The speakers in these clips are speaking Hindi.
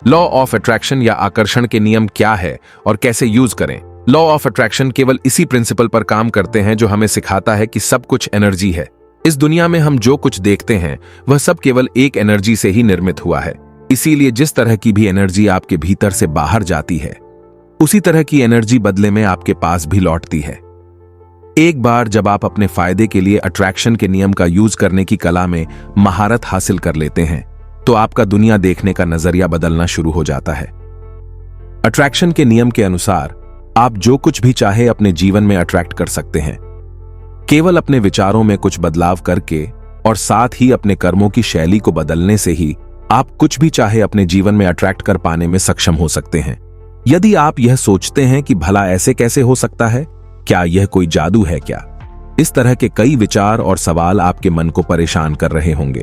लॉ ऑफ अट्रैक्शन या आकर्षण के नियम क्या है और कैसे यूज करें? लॉ ऑफ अट्रैक्शन केवल इसी प्रिंसिपल पर काम करते हैं जो हमें सिखाता है कि सब कुछ एनर्जी है। इस दुनिया में हम जो कुछ देखते हैं वह सब केवल एक एनर्जी से ही निर्मित हुआ है। इसीलिए जिस तरह की भी एनर्जी आपके भीतर से बाहर जाती है, उसी तरह की एनर्जी बदले में आपके पास भी लौटती है। एक बार जब आप अपने फायदे के लिए अट्रैक्शन के नियम का यूज करने की कला में महारत हासिल कर लेते हैं, तो आपका दुनिया देखने का नजरिया बदलना शुरू हो जाता है। अट्रैक्शन के नियम के अनुसार आप जो कुछ भी चाहे अपने जीवन में अट्रैक्ट कर सकते हैं। केवल अपने विचारों में कुछ बदलाव करके और साथ ही अपने कर्मों की शैली को बदलने से ही आप कुछ भी चाहे अपने जीवन में अट्रैक्ट कर पाने में सक्षम हो सकते हैं। यदि आप यह सोचते हैं कि भला ऐसे कैसे हो सकता है, क्या यह कोई जादू है क्या? इस तरह के कई विचार और सवाल आपके मन को परेशान कर रहे होंगे।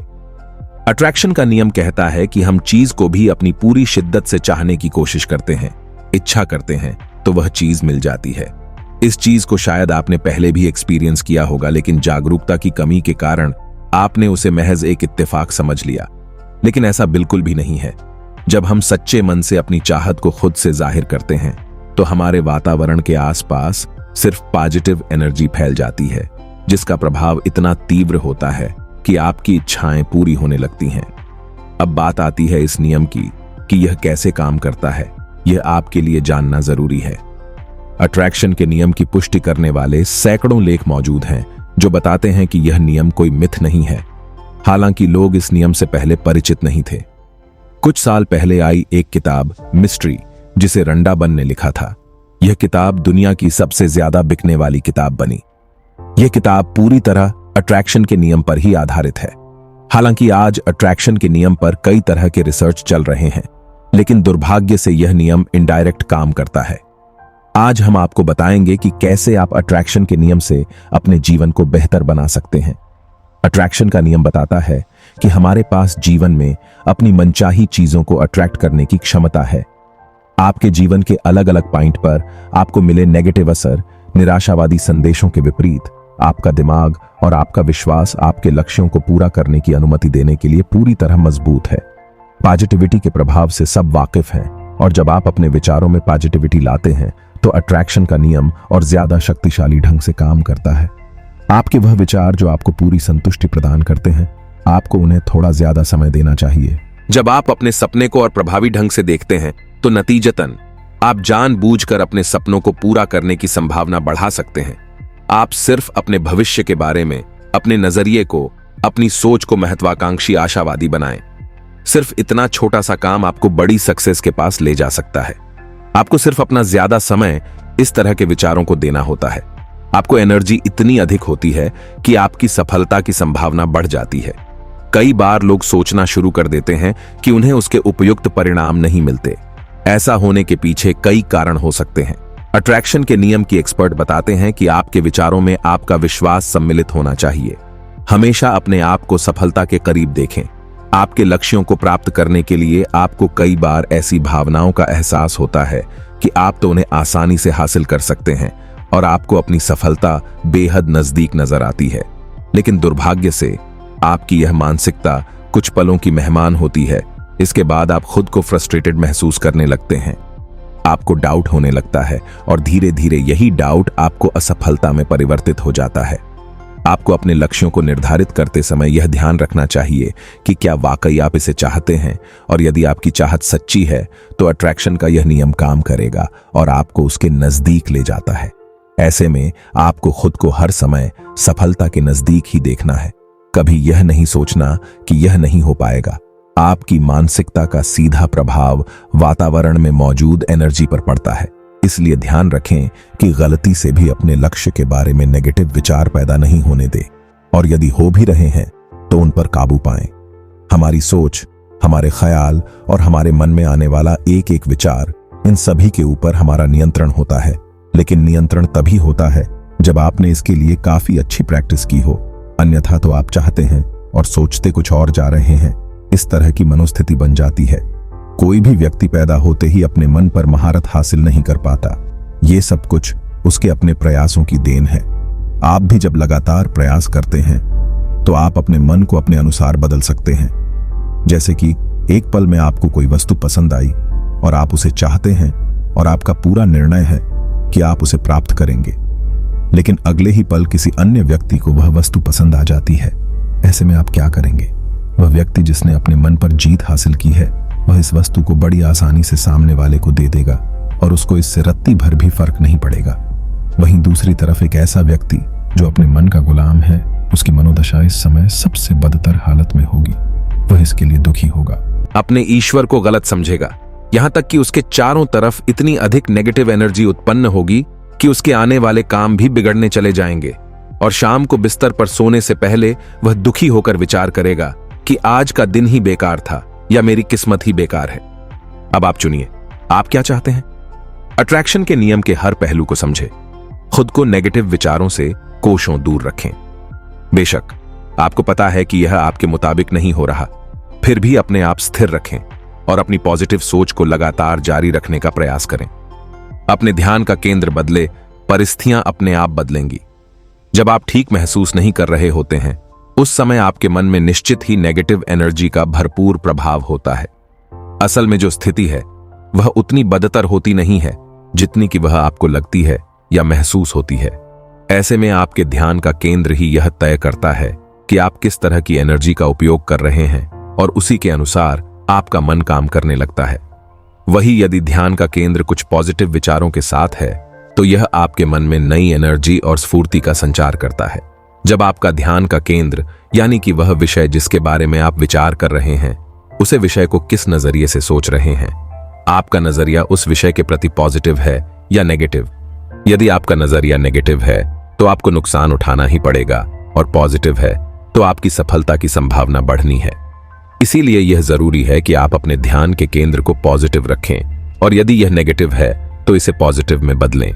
अट्रैक्शन का नियम कहता है कि हम चीज को भी अपनी पूरी शिद्दत से चाहने की कोशिश करते हैं, इच्छा करते हैं, तो वह चीज मिल जाती है। इस चीज को शायद आपने पहले भी एक्सपीरियंस किया होगा, लेकिन जागरूकता की कमी के कारण आपने उसे महज एक इत्तेफाक समझ लिया। लेकिन ऐसा बिल्कुल भी नहीं है। जब हम सच्चे मन से अपनी चाहत को खुद से जाहिर करते हैं, तो हमारे वातावरण के आसपास सिर्फ पॉजिटिव एनर्जी फैल जाती है, जिसका प्रभाव इतना तीव्र होता है कि आपकी इच्छाएं पूरी होने लगती हैं। अब बात आती है इस नियम की कि यह कैसे काम करता है। यह आपके लिए जानना जरूरी है। अट्रैक्शन के नियम की पुष्टि करने वाले सैकड़ों लेख मौजूद हैं जो बताते हैं कि यह नियम कोई मिथ नहीं है। हालांकि लोग इस नियम से पहले परिचित नहीं थे। कुछ साल पहले आई एक किताब मिस्ट्री, जिसे रंडाबन ने लिखा था। यह किताब दुनिया की सबसे ज्यादा बिकने वाली किताब बनी। यह किताब पूरी तरह अट्रैक्शन के नियम पर ही आधारित है। हालांकि आज अट्रैक्शन के नियम पर कई तरह के रिसर्च चल रहे हैं, लेकिन दुर्भाग्य से यह नियम इनडायरेक्ट काम करता है। आज हम आपको बताएंगे कि कैसे आप अट्रैक्शन के नियम से अपने जीवन को बेहतर बना सकते हैं। अट्रैक्शन का नियम बताता है कि हमारे पास जीवन में अपनी मनचाही चीजों को अट्रैक्ट करने की क्षमता है। आपके जीवन के अलग अलग पॉइंट पर आपको मिले नेगेटिव असर, निराशावादी संदेशों के विपरीत आपका दिमाग और आपका विश्वास आपके लक्ष्यों को पूरा करने की अनुमति देने के लिए पूरी तरह मजबूत है। पॉजिटिविटी के प्रभाव से सब वाकिफ हैं, और जब आप अपने विचारों में पॉजिटिविटी लाते हैं तो अट्रैक्शन का नियम और ज्यादा शक्तिशाली ढंग से काम करता है। आपके वह विचार जो आपको पूरी संतुष्टि प्रदान करते हैं, आपको उन्हें थोड़ा ज्यादा समय देना चाहिए। जब आप अपने सपने को और प्रभावी ढंग से देखते हैं, तो नतीजतन आप जानबूझकर अपने सपनों को पूरा करने की संभावना बढ़ा सकते हैं। आप सिर्फ अपने भविष्य के बारे में अपने नजरिए को, अपनी सोच को महत्वाकांक्षी आशावादी बनाएं। सिर्फ इतना छोटा सा काम आपको बड़ी सक्सेस के पास ले जा सकता है। आपको सिर्फ अपना ज्यादा समय इस तरह के विचारों को देना होता है। आपको एनर्जी इतनी अधिक होती है कि आपकी सफलता की संभावना बढ़ जाती है। कई बार लोग सोचना शुरू कर देते हैं कि उन्हें उसके उपयुक्त परिणाम नहीं मिलते। ऐसा होने के पीछे कई कारण हो सकते हैं। अट्रैक्शन के नियम की एक्सपर्ट बताते हैं कि आपके विचारों में आपका विश्वास सम्मिलित होना चाहिए। हमेशा अपने आप को सफलता के करीब देखें। आपके लक्ष्यों को प्राप्त करने के लिए आपको कई बार ऐसी भावनाओं का एहसास होता है कि आप तो उन्हें आसानी से हासिल कर सकते हैं और आपको अपनी सफलता बेहद नजदीक नजर आती है। लेकिन दुर्भाग्य से आपकी यह मानसिकता कुछ पलों की मेहमान होती है। इसके बाद आप खुद को फ्रस्ट्रेटेड महसूस करने लगते हैं। आपको डाउट होने लगता है और धीरे धीरे यही डाउट आपको असफलता में परिवर्तित हो जाता है। आपको अपने लक्ष्यों को निर्धारित करते समय यह ध्यान रखना चाहिए कि क्या वाकई आप इसे चाहते हैं, और यदि आपकी चाहत सच्ची है तो अट्रैक्शन का यह नियम काम करेगा और आपको उसके नजदीक ले जाता है। ऐसे में आपको खुद को हर समय सफलता के नजदीक ही देखना है। कभी यह नहीं सोचना कि यह नहीं हो पाएगा। आपकी मानसिकता का सीधा प्रभाव वातावरण में मौजूद एनर्जी पर पड़ता है। इसलिए ध्यान रखें कि गलती से भी अपने लक्ष्य के बारे में नेगेटिव विचार पैदा नहीं होने दें, और यदि हो भी रहे हैं तो उन पर काबू पाएं। हमारी सोच, हमारे ख्याल और हमारे मन में आने वाला एक एक विचार, इन सभी के ऊपर हमारा नियंत्रण होता है। लेकिन नियंत्रण तभी होता है जब आपने इसके लिए काफी अच्छी प्रैक्टिस की हो। अन्यथा तो आप चाहते हैं और सोचते कुछ और जा रहे हैं। इस तरह की मनोस्थिति बन जाती है। कोई भी व्यक्ति पैदा होते ही अपने मन पर महारत हासिल नहीं कर पाता। ये सब कुछ उसके अपने प्रयासों की देन है। आप भी जब लगातार प्रयास करते हैं तो आप अपने मन को अपने अनुसार बदल सकते हैं। जैसे कि एक पल में आपको कोई वस्तु पसंद आई और आप उसे चाहते हैं और आपका पूरा निर्णय है कि आप उसे प्राप्त करेंगे, लेकिन अगले ही पल किसी अन्य व्यक्ति को वह वस्तु पसंद आ जाती है। ऐसे में आप क्या करेंगे? वह व्यक्ति जिसने अपने मन पर जीत हासिल की है, वह इस वस्तु को बड़ी आसानी से सामने वाले को दे देगा और उसको इससे रत्ती भर भी फर्क नहीं पड़ेगा। वहीं दूसरी तरफ एक ऐसा व्यक्ति जो अपने मन का गुलाम है, उसकी मनोदशा इस समय सबसे बदतर हालत में होगी। वह इसके लिए दुखी होगा, अपने ईश्वर को गलत समझेगा, यहां तक कि उसके चारों तरफ इतनी अधिक नेगेटिव एनर्जी उत्पन्न होगी कि उसके आने वाले काम भी बिगड़ने चले जाएंगे। और शाम को बिस्तर पर सोने से पहले वह दुखी होकर विचार करेगा कि आज का दिन ही बेकार था या मेरी किस्मत ही बेकार है। अब आप चुनिए, आप क्या चाहते हैं? अट्रैक्शन के नियम के हर पहलू को समझे, खुद को नेगेटिव विचारों से कोसों दूर रखें। बेशक आपको पता है कि यह आपके मुताबिक नहीं हो रहा, फिर भी अपने आप स्थिर रखें और अपनी पॉजिटिव सोच को लगातार जारी रखने का प्रयास करें। अपने ध्यान का केंद्र बदले, परिस्थितियां अपने आप बदलेंगी। जब आप ठीक महसूस नहीं कर रहे होते हैं, उस समय आपके मन में निश्चित ही नेगेटिव एनर्जी का भरपूर प्रभाव होता है। असल में जो स्थिति है वह उतनी बदतर होती नहीं है जितनी कि वह आपको लगती है या महसूस होती है। ऐसे में आपके ध्यान का केंद्र ही यह तय करता है कि आप किस तरह की एनर्जी का उपयोग कर रहे हैं और उसी के अनुसार आपका मन काम करने लगता है। वही यदि ध्यान का केंद्र कुछ पॉजिटिव विचारों के साथ है तो यह आपके मन में नई एनर्जी और स्फूर्ति का संचार करता है। जब आपका ध्यान का केंद्र यानी कि वह विषय जिसके बारे में आप विचार कर रहे हैं, उसे विषय को किस नजरिए से सोच रहे हैं, आपका नजरिया उस विषय के प्रति पॉजिटिव है या नेगेटिव। यदि आपका नजरिया नेगेटिव है तो आपको नुकसान उठाना ही पड़ेगा और पॉजिटिव है तो आपकी सफलता की संभावना बढ़नी है। इसीलिए यह जरूरी है कि आप अपने ध्यान के केंद्र को पॉजिटिव रखें और यदि यह नेगेटिव है तो इसे पॉजिटिव में बदलें।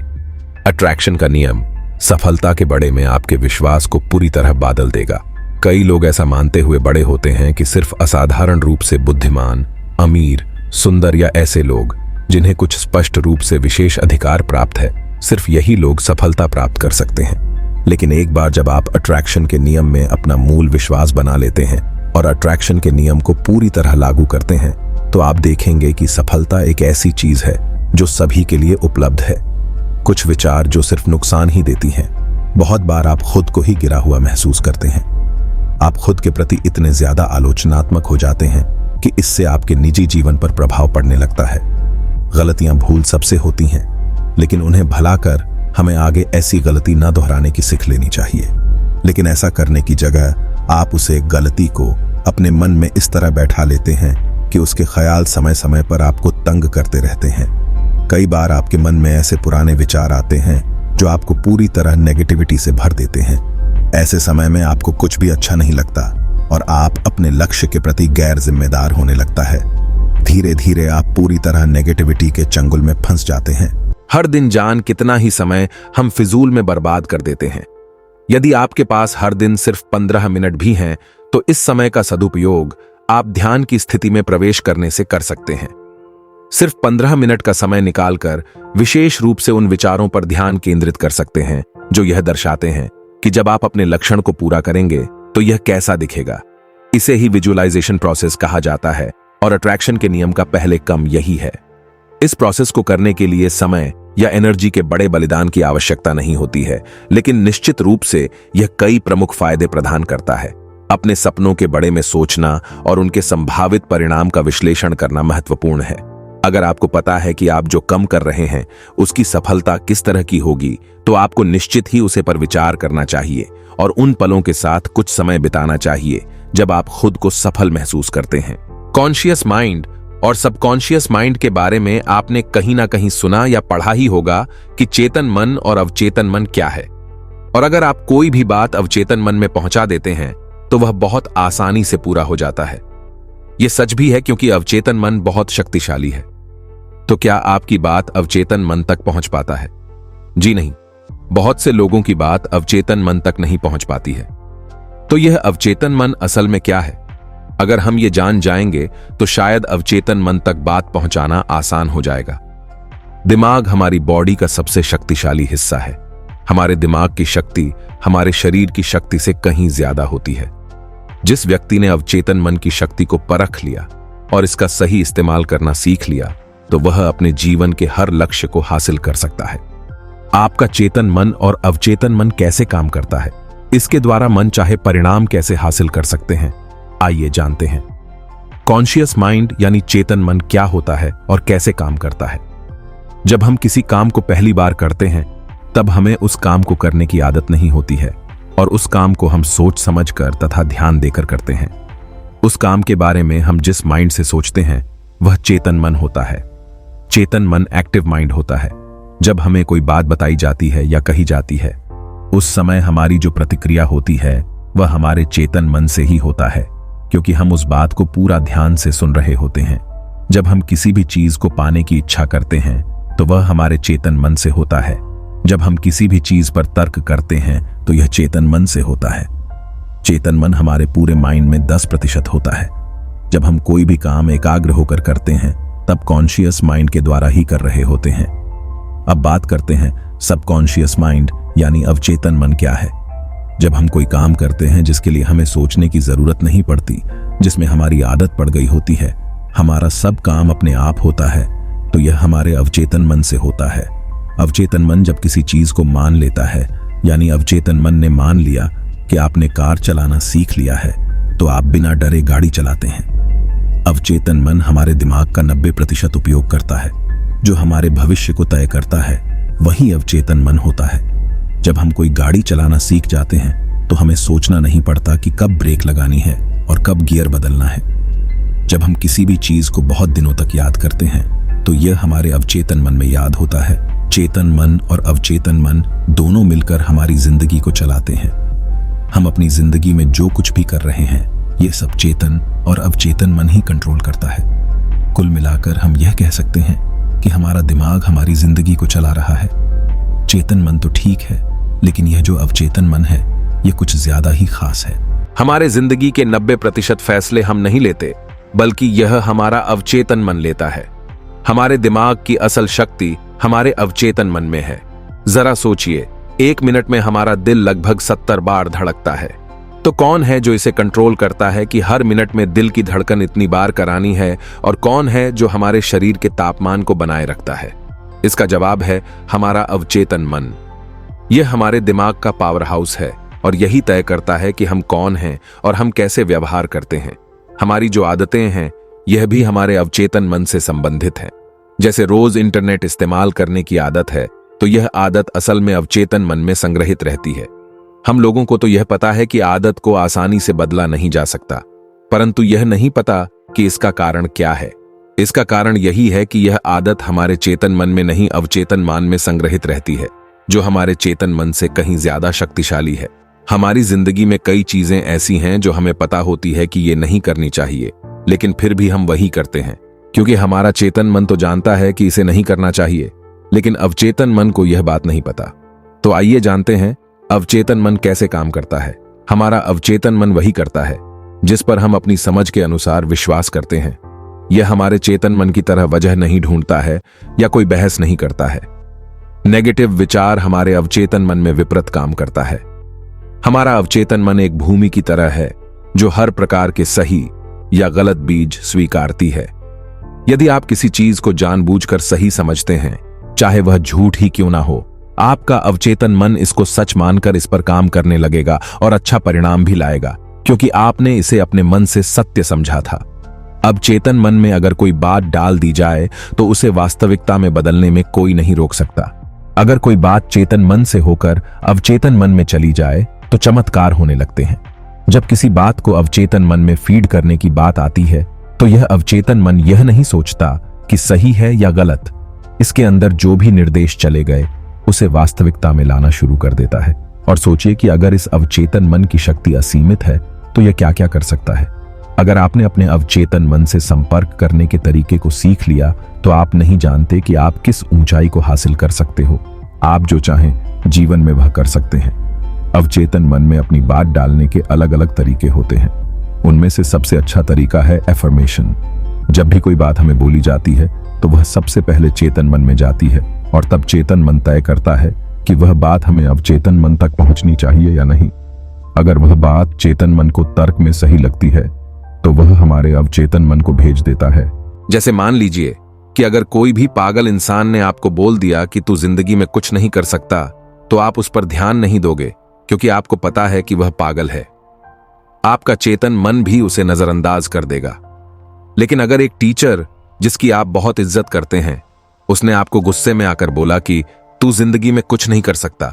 अट्रैक्शन का नियम सफलता के बड़े में आपके विश्वास को पूरी तरह बादल देगा। कई लोग ऐसा मानते हुए बड़े होते हैं कि सिर्फ असाधारण रूप से बुद्धिमान, अमीर, सुंदर या ऐसे लोग जिन्हें कुछ स्पष्ट रूप से विशेष अधिकार प्राप्त है, सिर्फ यही लोग सफलता प्राप्त कर सकते हैं। लेकिन एक बार जब आप अट्रैक्शन के नियम में अपना मूल विश्वास बना लेते हैं और अट्रैक्शन के नियम को पूरी तरह लागू करते हैं, तो आप देखेंगे कि सफलता एक ऐसी चीज है जो सभी के लिए उपलब्ध है। कुछ विचार जो सिर्फ नुकसान ही देती हैं। बहुत बार आप खुद को ही गिरा हुआ महसूस करते हैं। आप खुद के प्रति इतने ज्यादा आलोचनात्मक हो जाते हैं कि इससे आपके निजी जीवन पर प्रभाव पड़ने लगता है। गलतियां भूल सबसे होती हैं, लेकिन उन्हें भला कर हमें आगे ऐसी गलती न दोहराने की सीख लेनी चाहिए। लेकिन ऐसा करने की जगह आप उसे गलती को अपने मन में इस तरह बैठा लेते हैं कि उसके ख्याल समय समय पर आपको तंग करते रहते हैं। कई बार आपके मन में ऐसे पुराने विचार आते हैं जो आपको पूरी तरह नेगेटिविटी से भर देते हैं। ऐसे समय में आपको कुछ भी अच्छा नहीं लगता और आप अपने लक्ष्य के प्रति गैर जिम्मेदार होने लगता है। धीरे धीरे आप पूरी तरह नेगेटिविटी के चंगुल में फंस जाते हैं। हर दिन जान कितना ही समय हम फिजूल में बर्बाद कर देते हैं। यदि आपके पास हर दिन सिर्फ 15 मिनट भी हैं, तो इस समय का सदुपयोग आप ध्यान की स्थिति में प्रवेश करने से कर सकते हैं। सिर्फ 15 मिनट का समय निकालकर विशेष रूप से उन विचारों पर ध्यान केंद्रित कर सकते हैं जो यह दर्शाते हैं कि जब आप अपने लक्ष्य को पूरा करेंगे तो यह कैसा दिखेगा। इसे ही विजुअलाइजेशन प्रोसेस कहा जाता है और अट्रैक्शन के नियम का पहले क्रम यही है। इस प्रोसेस को करने के लिए समय या एनर्जी के बड़े बलिदान की आवश्यकता नहीं होती है, लेकिन निश्चित रूप से यह कई प्रमुख फायदे प्रदान करता है। अपने सपनों के बड़े में सोचना और उनके संभावित परिणाम का विश्लेषण करना महत्वपूर्ण है। अगर आपको पता है कि आप जो कम कर रहे हैं उसकी सफलता किस तरह की होगी, तो आपको निश्चित ही उसे पर विचार करना चाहिए और उन पलों के साथ कुछ समय बिताना चाहिए जब आप खुद को सफल महसूस करते हैं। कॉन्शियस माइंड और सबकॉन्शियस माइंड के बारे में आपने कहीं ना कहीं सुना या पढ़ा ही होगा कि चेतन मन और अवचेतन मन क्या है। और अगर आप कोई भी बात अवचेतन मन में पहुंचा देते हैं तो वह बहुत आसानी से पूरा हो जाता है। यह सच भी है क्योंकि अवचेतन मन बहुत शक्तिशाली है। तो क्या आपकी बात अवचेतन मन तक पहुंच पाता है? जी नहीं, बहुत से लोगों की बात अवचेतन मन तक नहीं पहुंच पाती है। तो यह अवचेतन मन असल में क्या है? अगर हम ये जान जाएंगे तो शायद अवचेतन मन तक बात पहुंचाना आसान हो जाएगा। दिमाग हमारी बॉडी का सबसे शक्तिशाली हिस्सा है। हमारे दिमाग की शक्ति हमारे शरीर की शक्ति से कहीं ज्यादा होती है। जिस व्यक्ति ने अवचेतन मन की शक्ति को परख लिया और इसका सही इस्तेमाल करना सीख लिया तो वह अपने जीवन के हर लक्ष्य को हासिल कर सकता है। आपका चेतन मन और अवचेतन मन कैसे काम करता है, इसके द्वारा मन चाहे परिणाम कैसे हासिल कर सकते हैं, आइए जानते हैं। कॉन्शियस माइंड यानी चेतन मन क्या होता है और कैसे काम करता है। जब हम किसी काम को पहली बार करते हैं तब हमें उस काम को करने की आदत नहीं होती है और उस काम को हम सोच समझकर तथा ध्यान देकर करते हैं। उस काम के बारे में हम जिस माइंड से सोचते हैं वह चेतन मन होता है। चेतन मन एक्टिव माइंड होता है। जब हमें कोई बात बताई जाती है या कही जाती है उस समय हमारी जो प्रतिक्रिया होती है वह हमारे चेतन मन से ही होता है, क्योंकि हम उस बात को पूरा ध्यान से सुन रहे होते हैं। जब हम किसी भी चीज को पाने की इच्छा करते हैं तो वह हमारे चेतन मन से होता है। जब हम किसी भी चीज पर तर्क करते हैं तो यह चेतन मन से होता है। चेतन मन हमारे पूरे माइंड में 10% होता है। जब हम कोई भी काम एकाग्र होकर करते हैं तब कॉन्शियस माइंड के द्वारा ही कर रहे होते हैं। अब बात करते हैं सबकॉन्शियस माइंड यानी अवचेतन मन क्या है। जब हम कोई काम करते हैं जिसके लिए हमें सोचने की जरूरत नहीं पड़ती, जिसमें हमारी आदत पड़ गई होती है, हमारा सब काम अपने आप होता है, तो यह हमारे अवचेतन मन से होता है। अवचेतन मन जब किसी चीज को मान लेता है, यानी अवचेतन मन ने मान लिया कि आपने कार चलाना सीख लिया है, तो आप बिना डरे गाड़ी चलाते हैं। अवचेतन मन हमारे दिमाग का 90% उपयोग करता है। जो हमारे भविष्य को तय करता है वही अवचेतन मन होता है। जब हम कोई गाड़ी चलाना सीख जाते हैं तो हमें सोचना नहीं पड़ता कि कब ब्रेक लगानी है और कब गियर बदलना है। जब हम किसी भी चीज को बहुत दिनों तक याद करते हैं तो यह हमारे अवचेतन मन में याद होता है। चेतन मन और अवचेतन मन दोनों मिलकर हमारी जिंदगी को चलाते हैं। हम अपनी जिंदगी में जो कुछ भी कर रहे हैं ये सब चेतन और अवचेतन मन ही कंट्रोल करता है। कुल मिलाकर हम यह कह सकते हैं कि हमारा दिमाग हमारी जिंदगी को चला रहा है। चेतन मन तो ठीक है, लेकिन यह जो अवचेतन मन है यह कुछ ज्यादा ही खास है। हमारे जिंदगी के 90% फैसले हम नहीं लेते, बल्कि यह हमारा अवचेतन मन लेता है। हमारे दिमाग की असल शक्ति हमारे अवचेतन मन में है। जरा सोचिए, 1 मिनट में हमारा दिल लगभग 70 बार धड़कता है। तो कौन है जो इसे कंट्रोल करता है कि हर मिनट में दिल की धड़कन इतनी बार करानी है, और कौन है जो हमारे शरीर के तापमान को बनाए रखता है? इसका जवाब है हमारा अवचेतन मन। यह हमारे दिमाग का पावर हाउस है और यही तय करता है कि हम कौन हैं और हम कैसे व्यवहार करते हैं। हमारी जो आदतें हैं यह भी हमारे अवचेतन मन से संबंधित हैं। जैसे रोज इंटरनेट इस्तेमाल करने की आदत है, तो यह आदत असल में अवचेतन मन में संग्रहित रहती है। हम लोगों को तो यह पता है कि आदत को आसानी से बदला नहीं जा सकता, परंतु यह नहीं पता कि इसका कारण क्या है। इसका कारण यही है कि यह आदत हमारे चेतन मन में नहीं, अवचेतन मन में संग्रहित रहती है, जो हमारे चेतन मन से कहीं ज्यादा शक्तिशाली है। हमारी जिंदगी में कई चीजें ऐसी हैं जो हमें पता होती है कि ये नहीं करनी चाहिए, लेकिन फिर भी हम वही करते हैं, क्योंकि हमारा चेतन मन तो जानता है कि इसे नहीं करना चाहिए, लेकिन अवचेतन मन को यह बात नहीं पता। तो आइए जानते हैं अवचेतन मन कैसे काम करता है। हमारा अवचेतन मन वही करता है जिस पर हम अपनी समझ के अनुसार विश्वास करते हैं। यह हमारे चेतन मन की तरह वजह नहीं ढूंढता है या कोई बहस नहीं करता है। नेगेटिव विचार हमारे अवचेतन मन में विपरीत काम करता है। हमारा अवचेतन मन एक भूमि की तरह है जो हर प्रकार के सही या गलत बीज स्वीकारती है। यदि आप किसी चीज को जानबूझकर सही समझते हैं, चाहे वह झूठ ही क्यों ना हो, आपका अवचेतन मन इसको सच मानकर इस पर काम करने लगेगा और अच्छा परिणाम भी लाएगा, क्योंकि आपने इसे अपने मन से सत्य समझा था। अब चेतन मन में अगर कोई बात डाल दी जाए तो उसे वास्तविकता में बदलने में कोई नहीं रोक सकता। अगर कोई बात चेतन मन से होकर अवचेतन मन में चली जाए तो चमत्कार होने लगते हैं। जब किसी बात को अवचेतन मन में फीड करने की बात आती है तो यह अवचेतन मन यह नहीं सोचता कि सही है या गलत। इसके अंदर जो भी निर्देश चले गए उसे वास्तविकता में लाना शुरू कर देता है। और सोचिए कि अगर इस अवचेतन मन की शक्ति असीमित है तो यह क्या क्या कर सकता है। अगर आपने अपने अवचेतन मन से संपर्क करने के तरीके को सीख लिया तो आप नहीं जानते कि आप किस ऊंचाई को हासिल कर सकते हो। आप जो चाहें जीवन में वह कर सकते हैं। अवचेतन मन में अपनी बात डालने के अलग अलग तरीके होते हैं। उनमें से सबसे अच्छा तरीका है एफर्मेशन। जब भी कोई बात हमें बोली जाती है तो वह सबसे पहले चेतन मन में जाती है और तब चेतन मन तय करता है कि वह बात हमें अवचेतन मन तक पहुंचनी चाहिए या नहीं। अगर वह बात चेतन मन को तर्क में सही लगती है तो वह हमारे अवचेतन मन को भेज देता है। जैसे मान लीजिए कि अगर कोई भी पागल इंसान ने आपको बोल दिया कि तू जिंदगी में कुछ नहीं कर सकता, तो आप उस पर ध्यान नहीं दोगे क्योंकि आपको पता है कि वह पागल है। आपका चेतन मन भी उसे नजरअंदाज कर देगा। लेकिन अगर एक टीचर जिसकी आप बहुत इज्जत करते हैं, उसने आपको गुस्से में आकर बोला कि तू जिंदगी में कुछ नहीं कर सकता,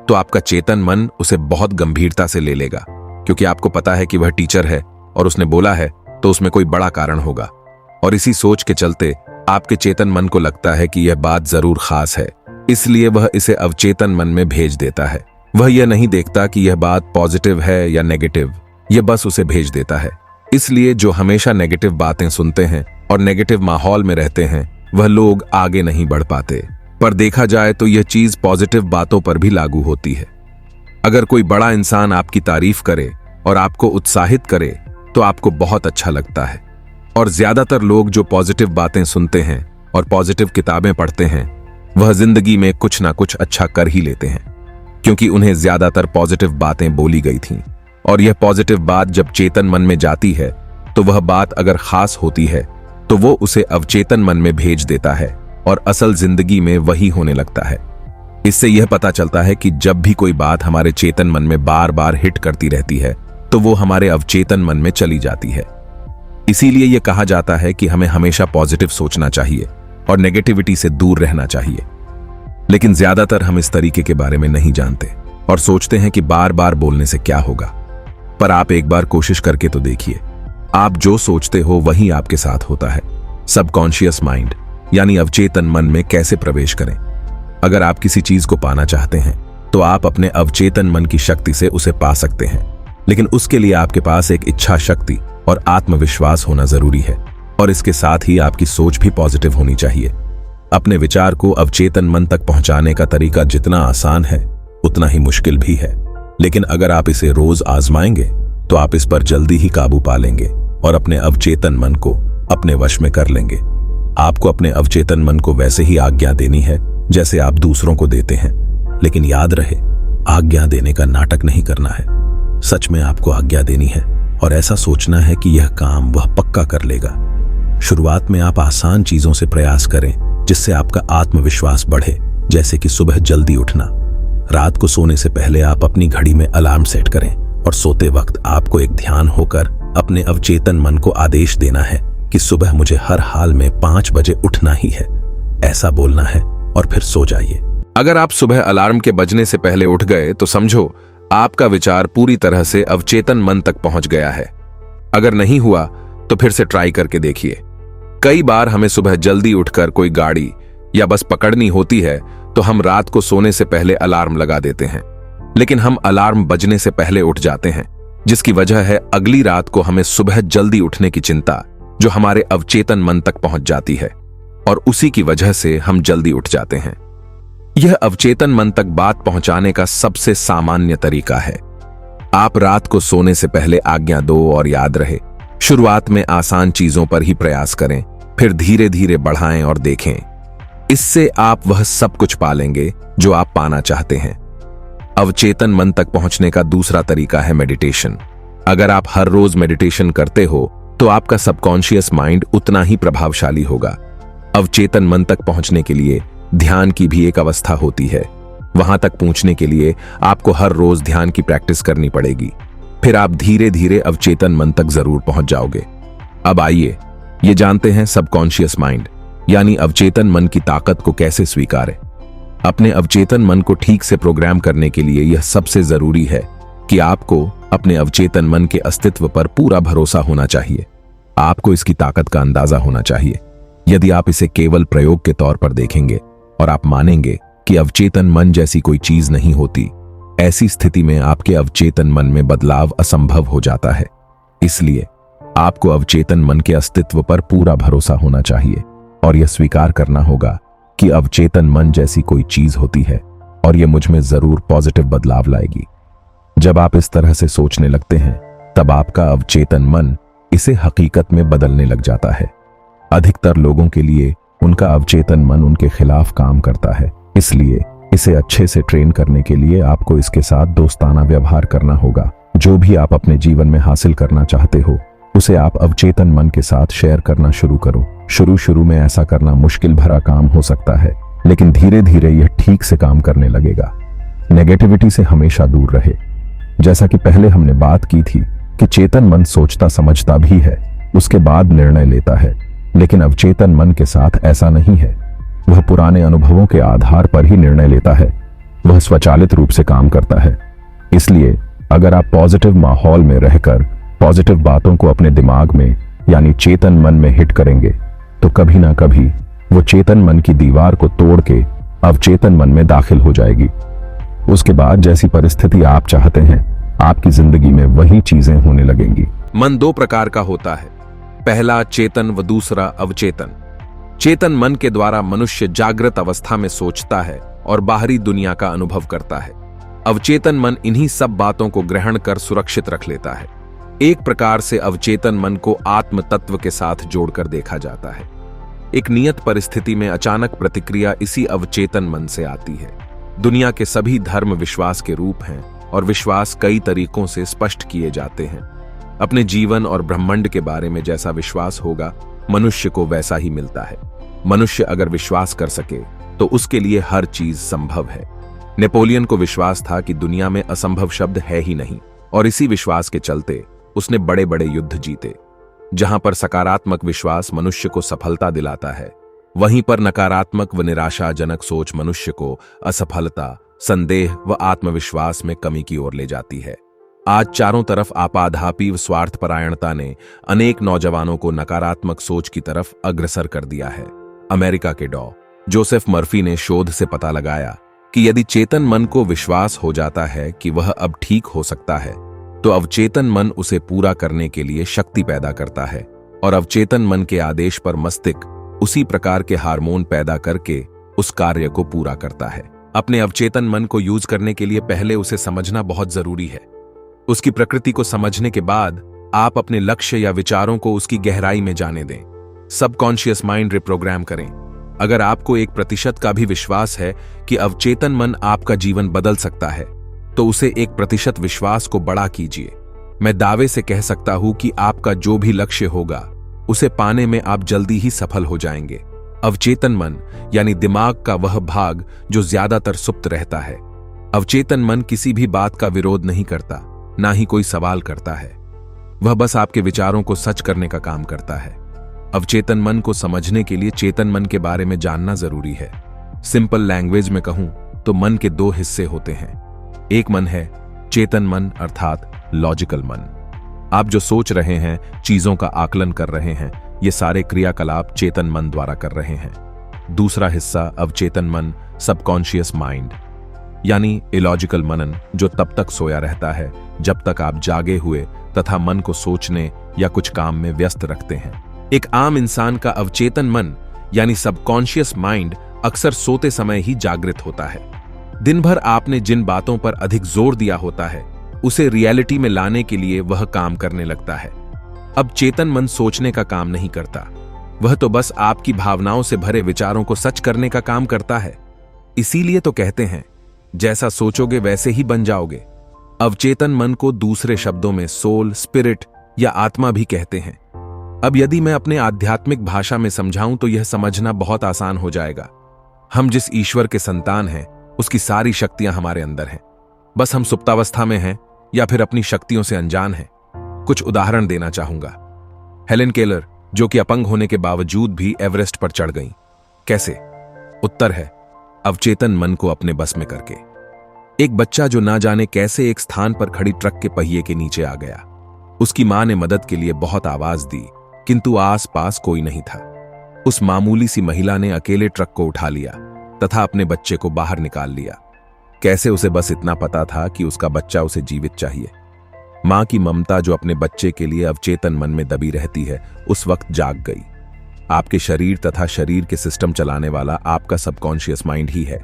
तो आपका चेतन मन उसे बहुत गंभीरता से ले लेगा क्योंकि आपको पता है कि वह टीचर है और उसने बोला है तो उसमें कोई बड़ा कारण होगा। और इसी सोच के चलते आपके चेतन मन को लगता है कि यह बात जरूर खास है, इसलिए वह इसे अवचेतन मन में भेज देता है। वह यह नहीं देखता कि यह बात पॉजिटिव है या नेगेटिव, यह बस उसे भेज देता है। इसलिए जो हमेशा नेगेटिव बातें सुनते हैं और नेगेटिव माहौल में रहते हैं, वह लोग आगे नहीं बढ़ पाते। पर देखा जाए तो यह चीज पॉजिटिव बातों पर भी लागू होती है। अगर कोई बड़ा इंसान आपकी तारीफ करे और आपको उत्साहित करे तो आपको बहुत अच्छा लगता है। और ज्यादातर लोग जो पॉजिटिव बातें सुनते हैं और पॉजिटिव किताबें पढ़ते हैं, वह जिंदगी में कुछ ना कुछ अच्छा कर ही लेते हैं क्योंकि उन्हें ज्यादातर पॉजिटिव बातें बोली गई थीं। और यह पॉजिटिव बात जब चेतन मन में जाती है तो वह बात अगर खास होती है तो वो उसे अवचेतन मन में भेज देता है और असल जिंदगी में वही होने लगता है। इससे यह पता चलता है कि जब भी कोई बात हमारे चेतन मन में बार बार हिट करती रहती है तो वो हमारे अवचेतन मन में चली जाती है। इसीलिए यह कहा जाता है कि हमें हमेशा पॉजिटिव सोचना चाहिए और नेगेटिविटी से दूर रहना चाहिए। लेकिन ज्यादातर हम इस तरीके के बारे में नहीं जानते और सोचते हैं कि बार बार बोलने से क्या होगा। पर आप एक बार कोशिश करके तो देखिए, आप जो सोचते हो वही आपके साथ होता है। सबकॉन्शियस माइंड यानी अवचेतन मन में कैसे प्रवेश करें? अगर आप किसी चीज को पाना चाहते हैं तो आप अपने अवचेतन मन की शक्ति से उसे पा सकते हैं, लेकिन उसके लिए आपके पास एक इच्छा शक्ति और आत्मविश्वास होना जरूरी है। और इसके साथ ही आपकी सोच भी पॉजिटिव होनी चाहिए। अपने विचार को अवचेतन मन तक पहुंचाने का तरीका जितना आसान है उतना ही मुश्किल भी है, लेकिन अगर आप इसे रोज आजमाएंगे तो आप इस पर जल्दी ही काबू पा लेंगे और अपने अवचेतन मन को अपने वश में कर लेंगे। आपको अपने अवचेतन मन को वैसे ही आज्ञा देनी है जैसे आप दूसरों को देते हैं, लेकिन याद रहे, आज्ञा देने का नाटक नहीं करना है। सच में आपको आज्ञा देनी है और ऐसा सोचना है कि यह काम वह पक्का कर लेगा। शुरुआत में आप आसान चीजों से प्रयास करें जिससे आपका आत्मविश्वास बढ़े, जैसे कि सुबह जल्दी उठना। रात को सोने से पहले आप अपनी घड़ी में अलार्म सेट करें और सोते वक्त आपको एक ध्यान होकर अपने अवचेतन मन को आदेश देना है कि सुबह मुझे हर हाल में 5 बजे उठना ही है। ऐसा बोलना है और फिर सो जाइए। अगर आप सुबह अलार्म के बजने से पहले उठ गए तो समझो आपका विचार पूरी तरह से अवचेतन मन तक पहुंच गया है। अगर नहीं हुआ तो फिर से ट्राई करके देखिए। कई बार हमें सुबह जल्दी उठकर कोई गाड़ी या बस पकड़नी होती है तो हम रात को सोने से पहले अलार्म लगा देते हैं, लेकिन हम अलार्म बजने से पहले उठ जाते हैं, जिसकी वजह है अगली रात को हमें सुबह जल्दी उठने की चिंता, जो हमारे अवचेतन मन तक पहुंच जाती है और उसी की वजह से हम जल्दी उठ जाते हैं। यह अवचेतन मन तक बात पहुंचाने का सबसे सामान्य तरीका है। आप रात को सोने से पहले आज्ञा दो और याद रहे, शुरुआत में आसान चीजों पर ही प्रयास करें, फिर धीरे धीरे बढ़ाएं और देखें। इससे आप वह सब कुछ पालेंगे जो आप पाना चाहते हैं। अवचेतन मन तक पहुंचने का दूसरा तरीका है मेडिटेशन। अगर आप हर रोज मेडिटेशन करते हो तो आपका सबकॉन्शियस माइंड उतना ही प्रभावशाली होगा। अवचेतन मन तक पहुंचने के लिए ध्यान की भी एक अवस्था होती है। वहां तक पहुंचने के लिए आपको हर रोज ध्यान की प्रैक्टिस करनी पड़ेगी, फिर आप धीरे धीरे अवचेतन मन तक जरूर पहुंच जाओगे। अब आइए ये जानते हैं सबकॉन्शियस माइंड यानी अवचेतन मन की ताकत को कैसे स्वीकारें। अपने अवचेतन मन को ठीक से प्रोग्राम करने के लिए यह सबसे जरूरी है कि आपको अपने अवचेतन मन के अस्तित्व पर पूरा भरोसा होना चाहिए। आपको इसकी ताकत का अंदाजा होना चाहिए। यदि आप इसे केवल प्रयोग के तौर पर देखेंगे और आप मानेंगे कि अवचेतन मन जैसी कोई चीज नहीं होती, ऐसी स्थिति में आपके अवचेतन मन में बदलाव असंभव हो जाता है। इसलिए आपको अवचेतन मन के अस्तित्व पर पूरा भरोसा होना चाहिए और यह स्वीकार करना होगा कि अवचेतन मन जैसी कोई चीज होती है और यह मुझ में जरूर पॉजिटिव बदलाव लाएगी। जब आप इस तरह से सोचने लगते हैं तब आपका अवचेतन मन इसे हकीकत में बदलने लग जाता है। अधिकतर लोगों के लिए उनका अवचेतन मन उनके खिलाफ काम करता है, इसलिए इसे अच्छे से ट्रेन करने के लिए आपको इसके साथ दोस्ताना व्यवहार करना होगा। जो भी आप अपने जीवन में हासिल करना चाहते हो उसे आप अवचेतन मन के साथ शेयर करना शुरू करो। शुरू में ऐसा करना मुश्किल भरा काम हो सकता है, लेकिन धीरे धीरे यह ठीक से काम करने लगेगा। नेगेटिविटी से हमेशा दूर रहे। जैसा कि पहले हमने बात की थी कि चेतन मन सोचता समझता भी है, उसके बाद निर्णय लेता है, लेकिन अवचेतन मन के साथ ऐसा नहीं है। वह पुराने अनुभवों के आधार पर ही निर्णय लेता है। वह स्वचालित रूप से काम करता है। इसलिए अगर आप पॉजिटिव माहौल में रहकर पॉजिटिव बातों को अपने दिमाग में यानी चेतन मन में हिट करेंगे तो कभी ना कभी वो चेतन मन की दीवार को तोड़ के अवचेतन मन में दाखिल हो जाएगी। उसके बाद जैसी परिस्थिति आप चाहते हैं, आपकी जिंदगी में वही चीजें होने लगेंगी। मन दो प्रकार का होता है, पहला चेतन व दूसरा अवचेतन। चेतन मन के द्वारा मनुष्य जागृत अवस्था में सोचता है और बाहरी दुनिया का अनुभव करता है। अवचेतन मन इन्हीं सब बातों को ग्रहण कर सुरक्षित रख लेता है। एक प्रकार से अवचेतन मन को आत्म तत्व के साथ जोड़कर देखा जाता है। एक नियत परिस्थिति में अचानक प्रतिक्रिया इसी अवचेतन मन से आती है। दुनिया के सभी धर्म विश्वास के रूप हैं और विश्वास कई तरीकों से स्पष्ट किए जाते हैं। अपने जीवन और ब्रह्मांड के बारे में जैसा विश्वास होगा, मनुष्य को वैसा ही मिलता है। मनुष्य अगर विश्वास कर सके तो उसके लिए हर चीज संभव है। नेपोलियन को विश्वास था कि दुनिया में असंभव शब्द है ही नहीं, और इसी विश्वास के चलते उसने बड़े बड़े युद्ध जीते। जहां पर सकारात्मक विश्वास मनुष्य को सफलता दिलाता है, वहीं पर नकारात्मक व निराशाजनक सोच मनुष्य को असफलता, संदेह व आत्मविश्वास में कमी की ओर ले जाती है। आज चारों तरफ आपाधापी व स्वार्थपरायणता ने अनेक नौजवानों को नकारात्मक सोच की तरफ अग्रसर कर दिया है। अमेरिका के डॉ. जोसेफ मर्फी ने शोध से पता लगाया कि यदि चेतन मन को विश्वास हो जाता है कि वह अब ठीक हो सकता है, तो अवचेतन मन उसे पूरा करने के लिए शक्ति पैदा करता है, और अवचेतन मन के आदेश पर मस्तिष्क उसी प्रकार के हार्मोन पैदा करके उस कार्य को पूरा करता है। अपने अवचेतन मन को यूज करने के लिए पहले उसे समझना बहुत जरूरी है। उसकी प्रकृति को समझने के बाद आप अपने लक्ष्य या विचारों को उसकी गहराई में जाने दें। सबकॉन्शियस माइंड रिप्रोग्राम करें। अगर आपको 1% का भी विश्वास है कि अवचेतन मन आपका जीवन बदल सकता है, तो उसे 1% विश्वास को बड़ा कीजिए। मैं दावे से कह सकता हूं कि आपका जो भी लक्ष्य होगा, उसे पाने में आप जल्दी ही सफल हो जाएंगे। अवचेतन मन यानी दिमाग का वह भाग जो ज्यादातर सुप्त रहता है। अवचेतन मन किसी भी बात का विरोध नहीं करता, ना ही कोई सवाल करता है। वह बस आपके विचारों को सच करने का काम करता है। अवचेतन मन को समझने के लिए चेतन मन के बारे में जानना जरूरी है। सिंपल लैंग्वेज में कहूं तो मन के 2 हिस्से होते हैं। एक मन है चेतन मन अर्थात लॉजिकल मन। आप जो सोच रहे हैं, चीजों का आकलन कर रहे हैं, ये सारे क्रियाकलाप चेतन मन द्वारा कर रहे हैं। दूसरा हिस्सा अवचेतन मन सबकॉन्शियस माइंड यानी इलॉजिकल मनन, जो तब तक सोया रहता है जब तक आप जागे हुए तथा मन को सोचने या कुछ काम में व्यस्त रखते हैं। एक आम इंसान का अवचेतन मन यानी सबकॉन्शियस माइंड अक्सर सोते समय ही जागृत होता है। दिन भर आपने जिन बातों पर अधिक जोर दिया होता है, उसे रियलिटी में लाने के लिए वह काम करने लगता है। अब चेतन मन सोचने का काम नहीं करता, वह तो बस आपकी भावनाओं से भरे विचारों को सच करने का काम करता है। इसीलिए तो कहते हैं, जैसा सोचोगे वैसे ही बन जाओगे। अवचेतन मन को दूसरे शब्दों में सोल, स्पिरिट या आत्मा भी कहते हैं। अब यदि मैं अपने आध्यात्मिक भाषा में समझाऊं तो यह समझना बहुत आसान हो जाएगा। हम जिस ईश्वर के संतान हैं, उसकी सारी शक्तियां हमारे अंदर हैं। बस हम सुप्तावस्था में हैं या फिर अपनी शक्तियों से अनजान हैं। कुछ उदाहरण देना चाहूंगा। हेलेन केलर, जो कि अपंग होने के बावजूद भी एवरेस्ट पर चढ़ गईं। कैसे? उत्तर है अवचेतन मन को अपने बस में करके। एक बच्चा जो ना जाने कैसे एक स्थान पर खड़ी ट्रक के पहिए के नीचे आ गया। उसकी मां ने मदद के लिए बहुत आवाज दी, किंतु आस पास कोई नहीं था। उस मामूली सी महिला ने अकेले ट्रक को उठा लिया तथा अपने बच्चे को बाहर निकाल लिया। कैसे? उसे बस इतना पता था कि उसका बच्चा उसे जीवित चाहिए। मां की ममता जो अपने बच्चे के लिए अवचेतन मन में दबी रहती है, उस वक्त जाग गई। आपके शरीर तथा शरीर के सिस्टम चलाने वाला आपका सबकॉन्शियस माइंड ही है।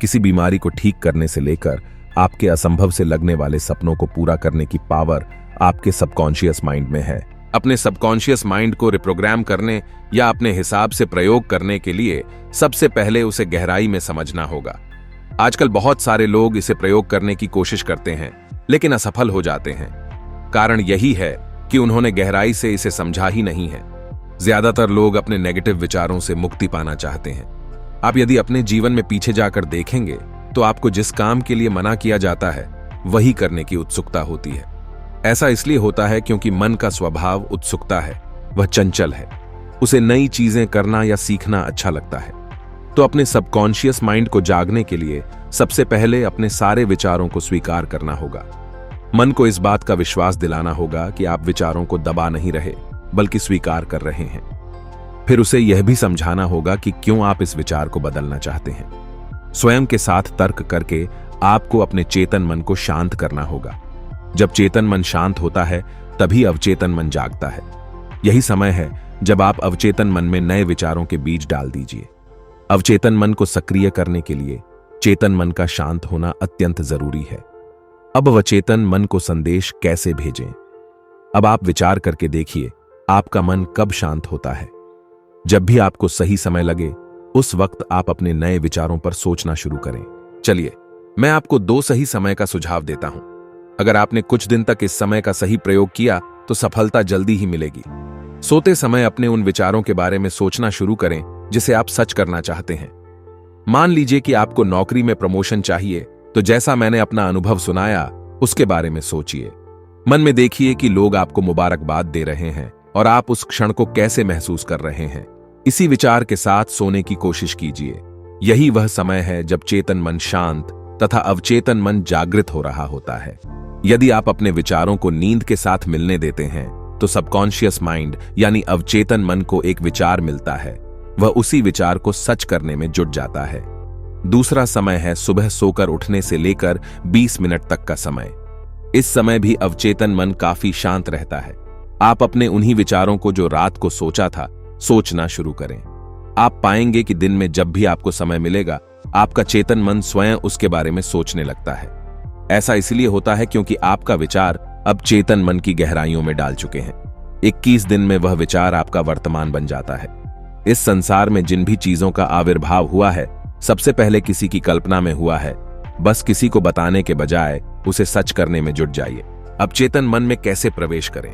किसी बीमारी को ठीक करने से लेकर आपके असंभव से लगने वाले सपनों को पूरा करने की पावर आपके सबकॉन्शियस माइंड में है। अपने सबकॉन्शियस माइंड को रिप्रोग्राम करने या अपने हिसाब से प्रयोग करने के लिए सबसे पहले उसे गहराई में समझना होगा। आजकल बहुत सारे लोग इसे प्रयोग करने की कोशिश करते हैं, लेकिन असफल हो जाते हैं। कारण यही है कि उन्होंने गहराई से इसे समझा ही नहीं है। ज्यादातर लोग अपने नेगेटिव विचारों से मुक्ति पाना चाहते हैं। आप यदि अपने जीवन में पीछे जाकर देखेंगे तो आपको जिस काम के लिए मना किया जाता है वही करने की उत्सुकता होती है। ऐसा इसलिए होता है क्योंकि मन का स्वभाव उत्सुकता है, वह चंचल है, उसे नई चीजें करना या सीखना अच्छा लगता है। तो अपने सबकॉन्शियस माइंड को जागने के लिए सबसे पहले अपने सारे विचारों को स्वीकार करना होगा। मन को इस बात का विश्वास दिलाना होगा कि आप विचारों को दबा नहीं रहे बल्कि स्वीकार कर रहे हैं। फिर उसे यह भी समझाना होगा कि क्यों आप इस विचार को बदलना चाहते हैं। स्वयं के साथ तर्क करके आपको अपने चेतन मन को शांत करना होगा। जब चेतन मन शांत होता है तभी अवचेतन मन जागता है। यही समय है जब आप अवचेतन मन में नए विचारों के बीज डाल दीजिए। अवचेतन मन को सक्रिय करने के लिए चेतन मन का शांत होना अत्यंत जरूरी है। अब अवचेतन मन को संदेश कैसे भेजें? अब आप विचार करके देखिए, आपका मन कब शांत होता है? जब भी आपको सही समय लगे उस वक्त आप अपने नए विचारों पर सोचना शुरू करें। चलिए, मैं आपको 2 सही समय का सुझाव देता हूं। अगर आपने कुछ दिन तक इस समय का सही प्रयोग किया तो सफलता जल्दी ही मिलेगी। सोते समय अपने उन विचारों के बारे में सोचना शुरू करें जिसे आप सच करना चाहते हैं। मान लीजिए कि आपको नौकरी में प्रमोशन चाहिए, तो जैसा मैंने अपना अनुभव सुनाया उसके बारे में सोचिए। मन में देखिए कि लोग आपको मुबारकबाद दे रहे हैं और आप उस क्षण को कैसे महसूस कर रहे हैं। इसी विचार के साथ सोने की कोशिश कीजिए। यही वह समय है जब चेतन मन शांत तथा अवचेतन मन जागृत हो रहा होता है। यदि आप अपने विचारों को नींद के साथ मिलने देते हैं तो सबकॉन्शियस माइंड यानी अवचेतन मन को एक विचार मिलता है, वह उसी विचार को सच करने में जुट जाता है। दूसरा समय है सुबह सोकर उठने से लेकर 20 मिनट तक का समय। इस समय भी अवचेतन मन काफी शांत रहता है। आप अपने उन्हीं विचारों को जो रात को सोचा था सोचना शुरू करें। आप पाएंगे कि दिन में जब भी आपको समय मिलेगा आपका चेतन मन स्वयं उसके बारे में सोचने लगता है। ऐसा इसलिए होता है क्योंकि आपका विचार अब चेतन मन की गहराइयों में डाल चुके हैं। 21 दिन में वह विचार आपका वर्तमान बन जाता है। इस संसार में जिन भी चीजों का आविर्भाव हुआ है सबसे पहले किसी की कल्पना में हुआ है। बस किसी को बताने के बजाय उसे सच करने में जुट जाइए। अब चेतन मन में कैसे प्रवेश करें?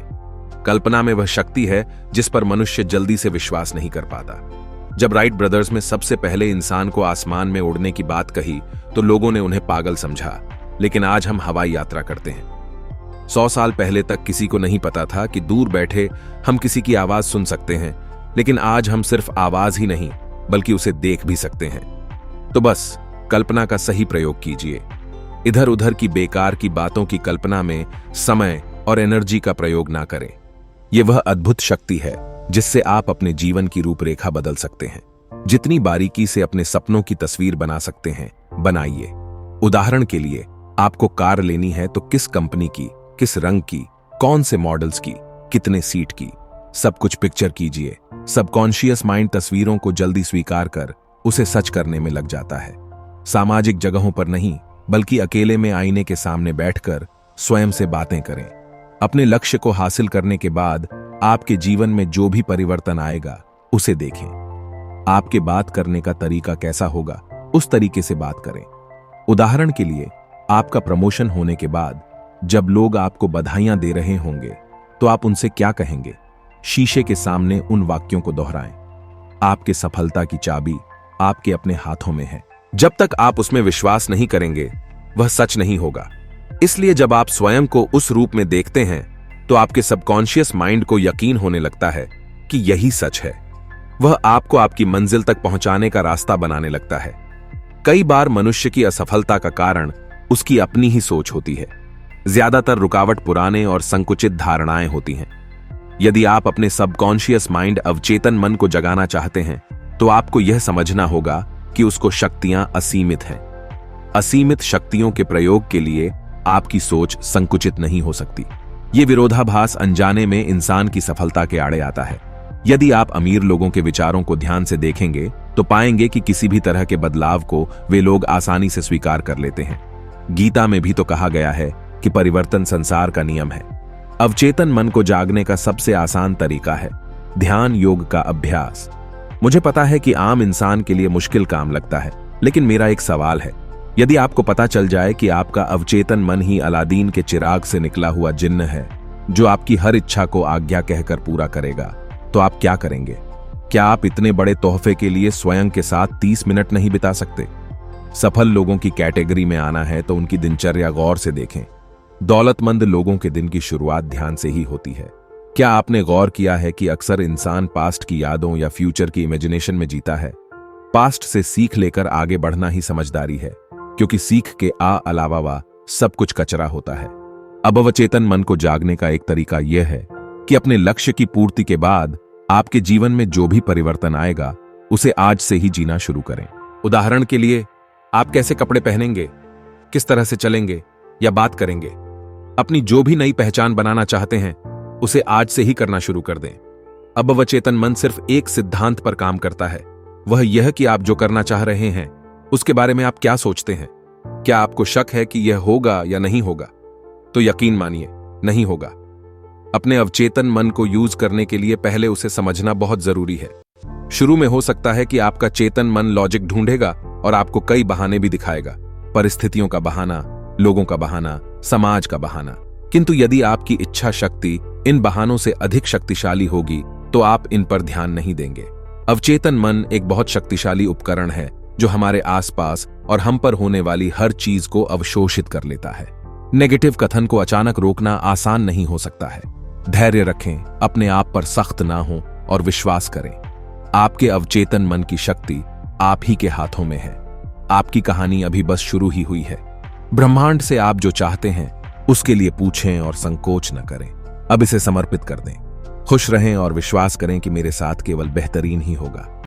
कल्पना में वह शक्ति है जिस पर मनुष्य जल्दी से विश्वास नहीं कर पाता। जब राइट ब्रदर्स में सबसे पहले इंसान को आसमान में उड़ने की बात कही तो लोगों ने उन्हें पागल समझा, लेकिन आज हम हवाई यात्रा करते हैं। 100 साल पहले तक किसी को नहीं पता था कि दूर बैठे हम किसी की आवाज सुन सकते हैं, लेकिन आज हम सिर्फ आवाज ही नहीं बल्कि उसे देख भी सकते हैं। तो बस कल्पना का सही प्रयोग कीजिए। इधर उधर की बेकार की बातों की कल्पना में समय और एनर्जी का प्रयोग ना करें। यह वह अद्भुत शक्ति है जिससे आप अपने जीवन की रूपरेखा बदल सकते हैं। जितनी बारीकी से अपने सपनों की तस्वीर बना सकते हैं बनाइए। उदाहरण के लिए, आपको कार लेनी है तो किस कंपनी की, किस रंग की, कौन से मॉडल्स की, कितने सीट की, सब कुछ पिक्चर कीजिए। सबकॉन्शियस माइंड तस्वीरों को जल्दी स्वीकार कर उसे सच करने में लग जाता है। सामाजिक जगहों पर नहीं बल्कि अकेले में आईने के सामने बैठकर स्वयं से बातें करें। अपने लक्ष्य को हासिल करने के बाद आपके जीवन में जो भी परिवर्तन आएगा उसे देखें। आपके बात करने का तरीका कैसा होगा उस तरीके से बात करें। उदाहरण के लिए, आपका प्रमोशन होने के बाद जब लोग आपको बधाइयां दे रहे होंगे तो आप उनसे क्या कहेंगे? शीशे के सामने उन वाक्यों को दोहराएं। आपके सफलता की चाबी आपके अपने हाथों में है। जब तक आप उसमें विश्वास नहीं करेंगे वह सच नहीं होगा। इसलिए जब आप स्वयं को उस रूप में देखते हैं तो आपके सबकॉन्शियस माइंड को यकीन होने लगता है कि यही सच है। वह आपको आपकी मंजिल तक पहुंचाने का रास्ता बनाने लगता है। कई बार मनुष्य की असफलता का कारण उसकी अपनी ही सोच होती है। ज्यादातर रुकावट पुराने और संकुचित धारणाएं होती हैं। यदि आप अपने सबकॉन्शियस माइंड अवचेतन मन को जगाना चाहते हैं तो आपको यह समझना होगा कि उसको शक्तियां असीमित हैं। असीमित शक्तियों के प्रयोग के लिए आपकी सोच संकुचित नहीं हो सकती। ये विरोधाभास अनजाने में इंसान की सफलता के आड़े आता है। यदि आप अमीर लोगों के विचारों को ध्यान से देखेंगे तो पाएंगे कि किसी भी तरह के बदलाव को वे लोग आसानी से स्वीकार कर लेते हैं। गीता में भी तो कहा गया है कि परिवर्तन संसार का नियम है। अवचेतन मन को जागने का सबसे आसान तरीका है ध्यान योग का अभ्यास। मुझे पता है कि आम इंसान के लिए मुश्किल काम लगता है, लेकिन मेरा एक सवाल है। यदि आपको पता चल जाए कि आपका अवचेतन मन ही अलादीन के चिराग से निकला हुआ जिन्न है जो आपकी हर इच्छा को आज्ञा कहकर पूरा करेगा, तो आप क्या करेंगे? क्या आप इतने बड़े तोहफे के लिए स्वयं के साथ 30 मिनट नहीं बिता सकते? सफल लोगों की कैटेगरी में आना है तो उनकी दिनचर्या गौर से देखें। दौलतमंद लोगों के दिन की शुरुआत ध्यान से ही होती है। क्या आपने गौर किया है कि अक्सर इंसान पास्ट की यादों या फ्यूचर की इमेजिनेशन में जीता है? पास्ट से सीख लेकर आगे बढ़ना ही समझदारी है, क्योंकि सीख के अलावा वा सब कुछ कचरा होता है। अब अवचेतन मन को जागने का एक तरीका यह है कि अपने लक्ष्य की पूर्ति के बाद आपके जीवन में जो भी परिवर्तन आएगा उसे आज से ही जीना शुरू करें। उदाहरण के लिए, आप कैसे कपड़े पहनेंगे, किस तरह से चलेंगे या बात करेंगे, अपनी जो भी नई पहचान बनाना चाहते हैं उसे आज से ही करना शुरू कर दें। अब अवचेतन मन सिर्फ एक सिद्धांत पर काम करता है, वह यह कि आप जो करना चाह रहे हैं उसके बारे में आप क्या सोचते हैं। क्या आपको शक है कि यह होगा या नहीं होगा? तो यकीन मानिए, नहीं होगा। अपने अवचेतन मन को यूज करने के लिए पहले उसे समझना बहुत जरूरी है। शुरू में हो सकता है कि आपका चेतन मन लॉजिक ढूंढेगा और आपको कई बहाने भी दिखाएगा, परिस्थितियों का बहाना, लोगों का बहाना, समाज का बहाना। किंतु यदि आपकी इच्छा शक्ति इन बहानों से अधिक शक्तिशाली होगी तो आप इन पर ध्यान नहीं देंगे। अवचेतन मन एक बहुत शक्तिशाली उपकरण है जो हमारे आसपास और हम पर होने वाली हर चीज को अवशोषित कर लेता है। नेगेटिव कथन को अचानक रोकना आसान नहीं हो सकता है। धैर्य रखें, अपने आप पर सख्त ना हो और विश्वास करें। आपके अवचेतन मन की शक्ति आप ही के हाथों में है। आपकी कहानी अभी बस शुरू ही हुई है। ब्रह्मांड से आप जो चाहते हैं उसके लिए पूछें और संकोच न करें। अब इसे समर्पित कर दें। खुश रहें और विश्वास करें कि मेरे साथ केवल बेहतरीन ही होगा।